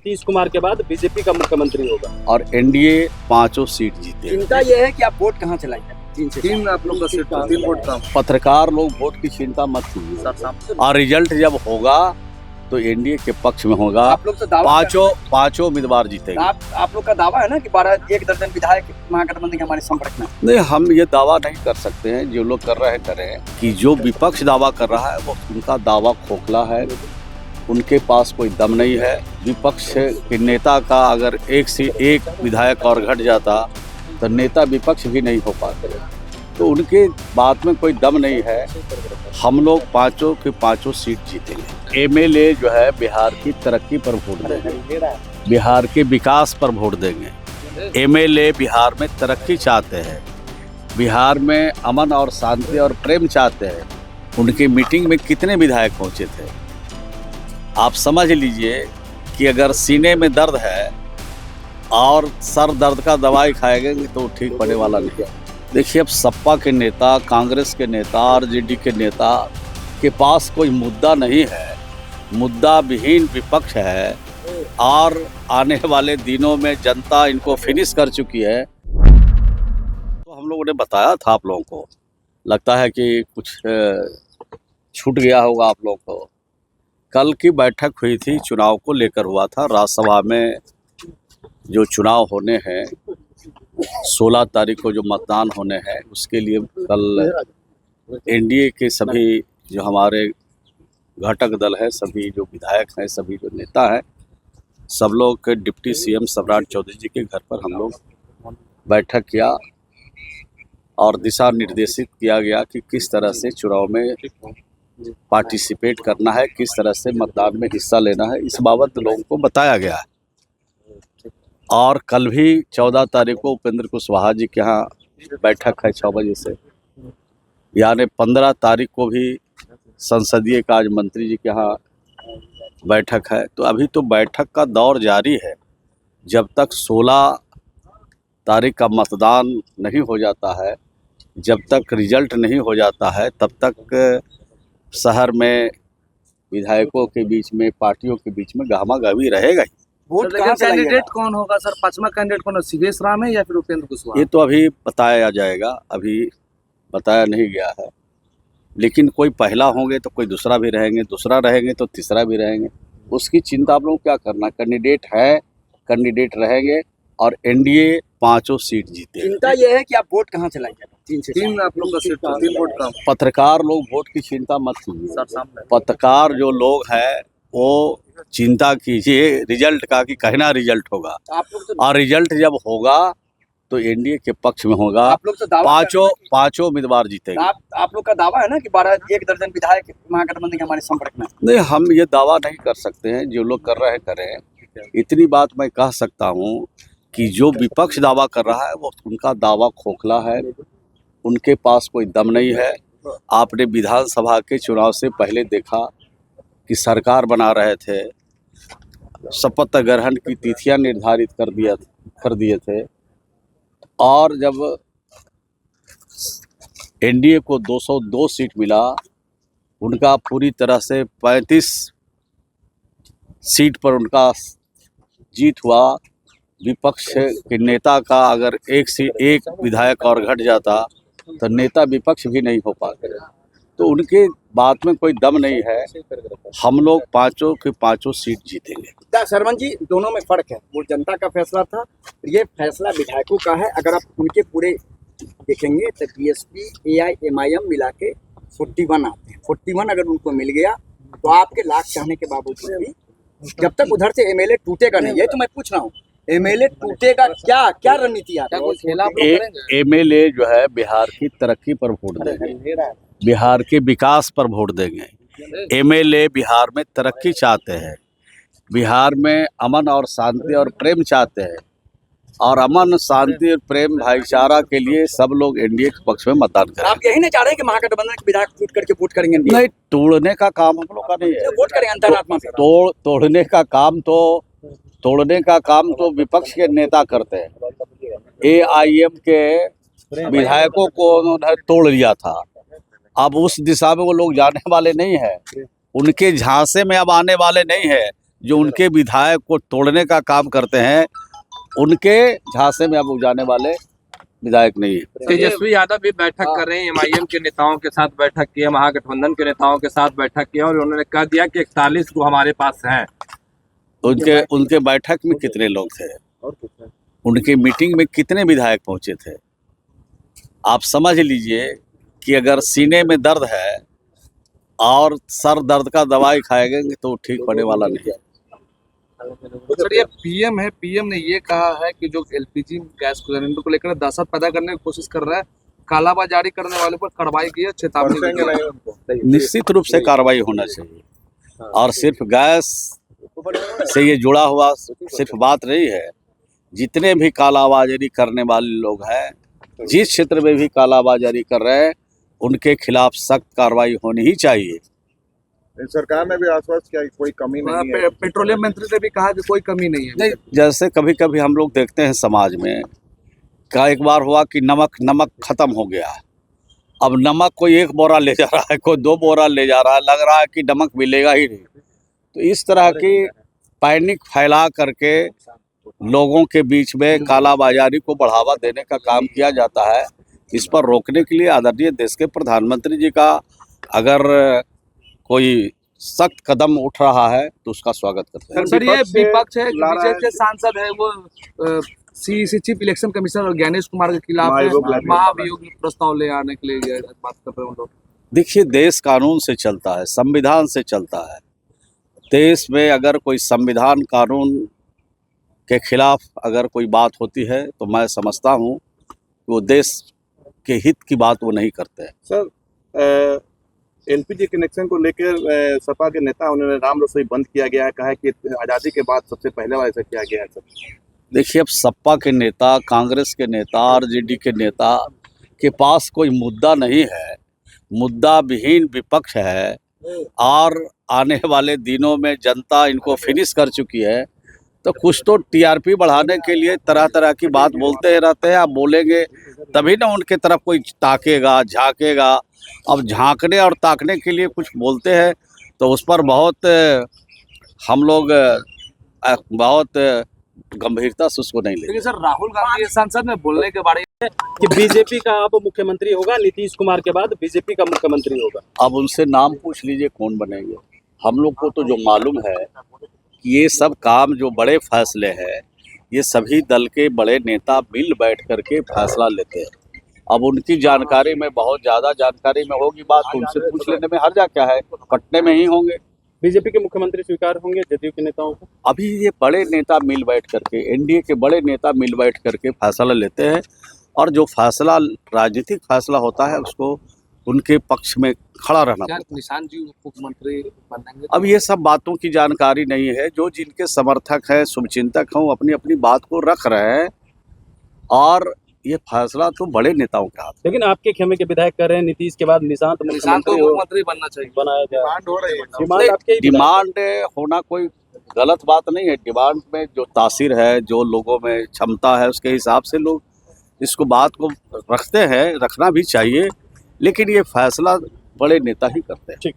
नीतीश कुमार के बाद बीजेपी का मुख्यमंत्री होगा और एनडीए 5 सीट जीते। चिंता यह है कि आप वोट कहाँ चलाएंगे? तीन आप लोग का सीट 3 वोट कम। पत्रकार लोग वोट की चिंता मत कीजिए, और रिजल्ट जब होगा तो एनडीए के पक्ष में होगा। आप लोग तो दावा पांचों उम्मीदवार जीतेंगे। आप लोग का दावा है ना कि 1 दर्जन विधायक महागठबंधन के हमारे संपर्क में। नहीं, हम ये दावा नहीं कर सकते हैं। जो लोग कर रहे हैं करें, कि जो विपक्ष दावा कर रहा है वो उनका दावा खोखला है, उनके पास कोई दम नहीं है। विपक्ष के नेता का अगर एक विधायक और घट जाता तो नेता विपक्ष भी नहीं हो पाते, तो उनके बात में कोई दम नहीं है। हम लोग 5 के 5 सीट जीतेंगे। एमएलए जो है बिहार की तरक्की पर वोट देंगे, बिहार के विकास पर वोट देंगे। एमएलए बिहार में तरक्की चाहते हैं, बिहार में अमन और शांति और प्रेम चाहते हैं। उनकी मीटिंग में कितने विधायक पहुंचे थे? आप समझ लीजिए कि अगर सीने में दर्द है और सर दर्द का दवाई खाएंगे तो ठीक पड़ने वाला नहीं है। देखिए, अब सपा के नेता, कांग्रेस के नेता, आरजेडी के नेता के पास कोई मुद्दा नहीं है, मुद्दा विहीन विपक्ष है, और आने वाले दिनों में जनता इनको फिनिश कर चुकी है। तो हम लोगों ने बताया था आप लोगों को, लगता है कि कुछ छूट गया होगा आप लोगों को। कल की बैठक हुई थी, चुनाव को लेकर हुआ था। राज्यसभा में जो चुनाव होने हैं, 16 तारीख को जो मतदान होने हैं, उसके लिए कल एनडीए के सभी जो हमारे घटक दल है, सभी जो विधायक हैं, सभी जो नेता हैं, सब लोग के डिप्टी सीएम सम्राट चौधरी जी के घर पर हम लोग बैठक किया और दिशा निर्देशित किया गया कि किस तरह से चुनाव में पार्टिसिपेट करना है, किस तरह से मतदान में हिस्सा लेना है। इस बाबत लोगों को बताया गया है। और कल भी 14 तारीख को उपेंद्र कुशवाहा जी के यहाँ बैठक है 6 बजे से, यानी 15 तारीख को भी संसदीय कार्य मंत्री जी के यहाँ बैठक है। तो अभी तो बैठक का दौर जारी है। जब तक 16 तारीख का मतदान नहीं हो जाता है, जब तक रिजल्ट नहीं हो जाता है, तब तक शहर में विधायकों के बीच में, पार्टियों के बीच में गहमा-गहमी रहेगा ही। वोट कैंडिडेट कौन होगा सर? 5वां कैंडिडेट कौन है? सिवेश राम है या फिर उपेंद्र कुशवाहा? ये तो अभी बताया जाएगा, अभी बताया नहीं गया है। लेकिन कोई पहला होंगे तो कोई दूसरा भी रहेंगे, दूसरा रहेंगे तो तीसरा भी रहेंगे। उसकी चिंता आप लोगों को क्या करना। कैंडिडेट है, कैंडिडेट रहेंगे और एनडीए 5 सीट जीते। चिंता यह है कि आप वोट कहाँ चलाएंगे? 3 आप लोग का सीट 3 वोट कम। पत्रकार लोग वोट की चिंता मत कीजिए। पत्रकार जो लोग हैं वो चिंता कीजिए रिजल्ट का, कि कहना रिजल्ट होगा, और रिजल्ट जब होगा तो एनडीए के पक्ष में होगा। आप लोग तो दावा 5 उम्मीदवार जीतेंगे। आप लोग का दावा है ना कि 1 दर्जन विधायक महागठबंधन के हमारे संपर्क में। नहीं, हम ये दावा नहीं कर सकते हैं। जो लोग कर रहे हैं करें। इतनी बात मैं कह सकता हूँ कि जो विपक्ष दावा कर रहा है वो उनका दावा खोखला है, उनके पास कोई दम नहीं है। आपने विधानसभा के चुनाव से पहले देखा कि सरकार बना रहे थे, शपथ ग्रहण की तिथियां निर्धारित कर दिए थे, और जब एनडीए को 202 सीट मिला, उनका पूरी तरह से 35 सीट पर उनका जीत हुआ। विपक्ष के नेता का अगर एक विधायक और घट जाता तो नेता विपक्ष भी नहीं हो पाते, तो उनके बात में कोई दम नहीं है। हम लोग 5 के 5 सीट जीतेंगे। सरवन जी, दोनों में फर्क है। वो जनता का फैसला था, ये फैसला विधायकों का है। अगर आप उनके पूरे देखेंगे तो बीएसपी AIMIM मिला के 41 आते हैं। 41 अगर उनको मिल गया तो आपके लाख चाहने के बावजूद भी जब तक उधर से एमएलए टूटेगा नहीं, ये तो मैं पूछ रहा हूँ, एमएलए टूटेगा क्या रणनीति है? एमएलए जो है बिहार की तरक्की पर वोट देंगे, बिहार के विकास पर वोट देंगे। एमएलए बिहार में तरक्की चाहते हैं, बिहार में अमन और शांति और प्रेम चाहते हैं, और अमन, शांति और प्रेम, भाईचारा के लिए सब लोग एनडीए के पक्ष में मतदान करें। आप यही नहीं चाह रहे कि महागठबंधन के विधायक टूट करके वोट करेंगे? नहीं, तोड़ने का काम हम लोग का नहीं है। वोट करेंगे अंतरात्मा से। तोड़ने का काम तो विपक्ष के नेता करते हैं। AIM के विधायकों को उन्होंने तोड़ लिया था, अब उस दिशा में वो लोग जाने वाले नहीं है, उनके झांसे में अब आने वाले नहीं है। जो उनके विधायक को तोड़ने का काम करते हैं, उनके झांसे में अब उजाने वाले विधायक नहीं है। तेजस्वी यादव भी बैठक कर रहे हैं, एमआईएम के नेताओं के साथ बैठक की है, महागठबंधन के नेताओं के साथ बैठक की है और उन्होंने कह दिया कि 41 को हमारे पास हैं। उनके बैठक में कितने लोग थे? उनके मीटिंग में कितने विधायक पहुंचे थे? आप समझ लीजिए कि अगर सीने में दर्द है और सर दर्द का दवाई खाएंगे तो ठीक पड़ने वाला नहीं है। सर ये पीएम है, पीएम ने ये कहा है कि जो एलपीजी गैस सिलेंडर को लेकर दहशत पैदा करने की कोशिश कर रहा है, कालाबाजारी करने वाले पर कार्रवाई की है, चेतावनी दी है। निश्चित रूप से कार्रवाई होना चाहिए और सिर्फ गैस से ये जुड़ा हुआ सिर्फ बात नहीं है। जितने भी कालाबाजारी करने वाले लोग हैं, जिस क्षेत्र में भी कालाबाजारी कर रहे हैं, उनके खिलाफ सख्त कार्रवाई होनी ही चाहिए। सरकार ने भी आश्वस्त किया कि कोई कमी नहीं है। पेट्रोलियम मंत्री ने भी कहा कि कोई कमी नहीं है। नहीं, जैसे कभी कभी हम लोग देखते हैं समाज में क्या एक बार हुआ कि नमक खत्म हो गया, अब नमक कोई 1 बोरा ले जा रहा है, कोई 2 बोरा ले जा रहा है, लग रहा है कि नमक मिलेगा ही नहीं। तो इस तरह की पैनिक फैला करके लोगों के बीच में कालाबाजारी को बढ़ावा देने का काम किया जाता है। इस पर रोकने के लिए आदरणीय देश के प्रधानमंत्री जी का अगर कोई सख्त कदम उठ रहा है तो उसका स्वागत करते हैं। सर ये विपक्ष है, बीजेपी के सांसद है, वो CEC chief election commissioner Gyanesh Kumar के खिलाफ महाभियोग प्रस्ताव ले आने के लिए बात कर रहे हैं लोग। देखिए, देश कानून से चलता है, संविधान से चलता है। देश में अगर कोई संविधान कानून के खिलाफ अगर कोई बात होती है तो मैं समझता हूँ वो देश के हित की बात वो नहीं करते हैं। सर एलपीजी कनेक्शन को लेकर सपा के नेता उन्होंने राम रसोई बंद किया गया है, कहा है कि आज़ादी के बाद सबसे पहले बार ऐसा किया गया है। सर देखिए, अब सपा के नेता, कांग्रेस के नेता, आरजेडी के नेता के पास कोई मुद्दा नहीं है, मुद्दा विहीन विपक्ष है और आने वाले दिनों में जनता इनको फिनिश कर चुकी है। तो कुछ तो टीआरपी बढ़ाने के लिए तरह तरह की बात बोलते रहते हैं। आप बोलेंगे तभी ना उनके तरफ कोई ताकेगा, झांकेगा। अब झांकने और ताकने के लिए कुछ बोलते हैं तो उस पर बहुत हम लोग बहुत गंभीरता से उसको नहीं लेते। लेकिन सर राहुल गांधी संसद में बोलने के बारे में कि बीजेपी का अब मुख्यमंत्री होगा, नीतीश कुमार के बाद बीजेपी का मुख्यमंत्री होगा। अब उनसे नाम पूछ लीजिए कौन बनेंगे। हम लोग को तो जो मालूम है कि ये सब काम जो बड़े फैसले हैं, ये सभी दल के बड़े नेता मिल बैठ करके फैसला लेते हैं। अब उनकी जानकारी में बहुत ज़्यादा जानकारी में होगी बात, तो उनसे पूछ लेने में हर्जा क्या है, पटने में ही होंगे। बीजेपी के मुख्यमंत्री स्वीकार होंगे जदयू के नेताओं को? अभी ये बड़े नेता मिल बैठ करके, एनडीए के बड़े नेता मिल बैठ करके फैसला लेते हैं और जो फैसला राजनीतिक फैसला होता है उसको उनके पक्ष में खड़ा रहना पड़ता है। निशान जी मुख्यमंत्री बनेंगे? अब ये सब बातों की जानकारी नहीं है। जो जिनके समर्थक हैं, शुभचिंतक हैं, वो अपनी अपनी बात को रख रहे हैं और ये फैसला तो बड़े नेताओं के हाथ। लेकिन आपके खेमे के विधायक कर रहे हैं नीतीश के बाद निशांत मुख्यमंत्री बनना चाहिए, बनाया जाए। डिमांड हो रही है। डिमांड आपके डिमांड होना कोई गलत बात नहीं है। डिमांड में जो तासीर है, जो लोगों में क्षमता है, उसके हिसाब से लोग इसको बात को रखते हैं, रखना भी चाहिए। लेकिन ये फैसला बड़े नेता ही करते हैं। ठीक।